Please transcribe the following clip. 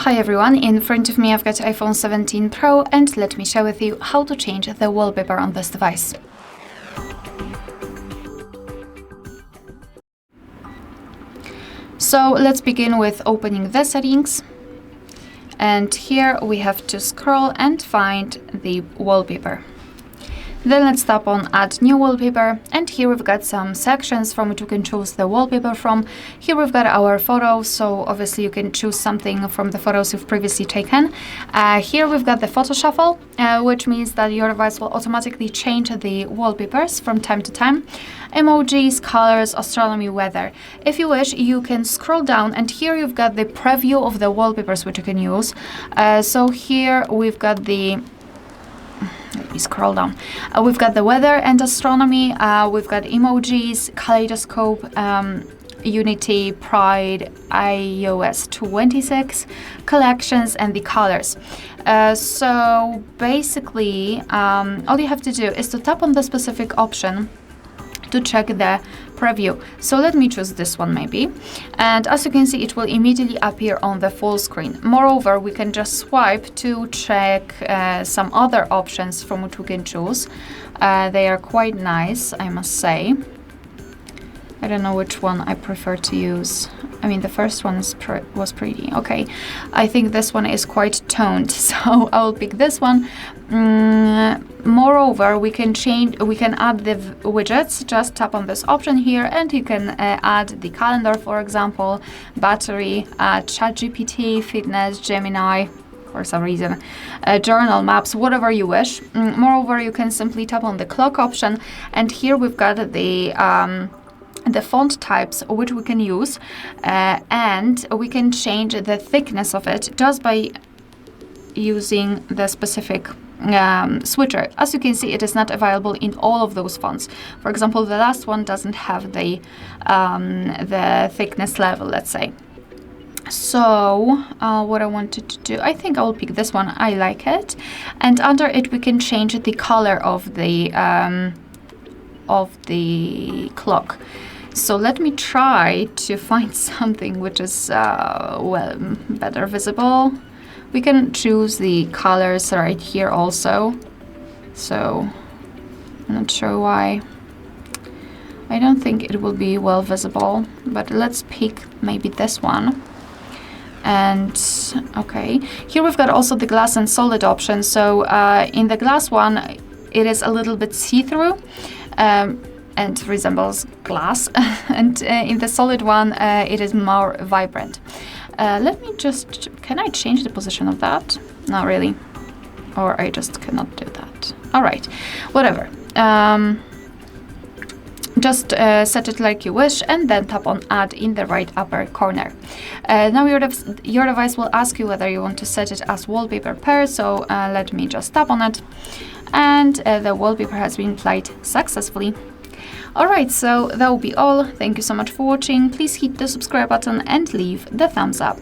Hi everyone, in front of me I've got iPhone 17 Pro and let me share with you how to change the wallpaper on this device. So let's begin with opening the settings, and here we have to scroll and find the wallpaper. Then let's tap on Add New Wallpaper, and here we've got some sections from which we can choose the wallpaper from. Here we've got our photos, so obviously you can choose something from the photos you've previously taken. Here we've got the photo shuffle, which means that your device will automatically change the wallpapers from time to time. Emojis, colors, astronomy, weather. If you wish, you can scroll down, and here you've got the preview of the wallpapers which you can use. So here we've got the let me scroll down. We've got the weather and astronomy. We've got emojis, kaleidoscope, Unity, Pride, iOS 26, collections, and the colors. So basically, all you have to do is to tap on the specific option to check the preview. So let me choose this one maybe, and as you can see, it will immediately appear on the full screen. Moreover, we can just swipe to check some other options from which we can choose. They are quite nice, I must say. I don't know which one I prefer to use. I mean, the first one was pretty. Okay, I think this one is quite toned, so I will pick this one. Moreover, we can add the widgets. Just tap on this option here, and you can add the calendar, for example, battery, ChatGPT, fitness, Gemini, for some reason, journal, maps, whatever you wish. Moreover, you can simply tap on the clock option, and here we've got the font types which we can use, and we can change the thickness of it just by using the specific switcher. As you can see, it is not available in all of those fonts. For example, the last one doesn't have the thickness level, let's say. So what I wanted to do, I think I will pick this one. I like it, and under it we can change the color of the clock. So let me try to find something which is better visible. We can choose the colors right here also. So I'm not sure why. I don't think it will be well visible, but let's pick maybe this one. And okay, here we've got also the glass and solid option. So in the glass one, it is a little bit see-through and resembles glass, and in the solid one, it is more vibrant. Let me just, can I change the position of that? Not really, or I just cannot do that. All right, whatever. Just set it like you wish, and then tap on Add in the right upper corner. Now your device will ask you whether you want to set it as wallpaper pair, so let me just tap on it, and the wallpaper has been applied successfully. Alright, so that will be all. Thank you so much for watching. Please hit the subscribe button and leave the thumbs up.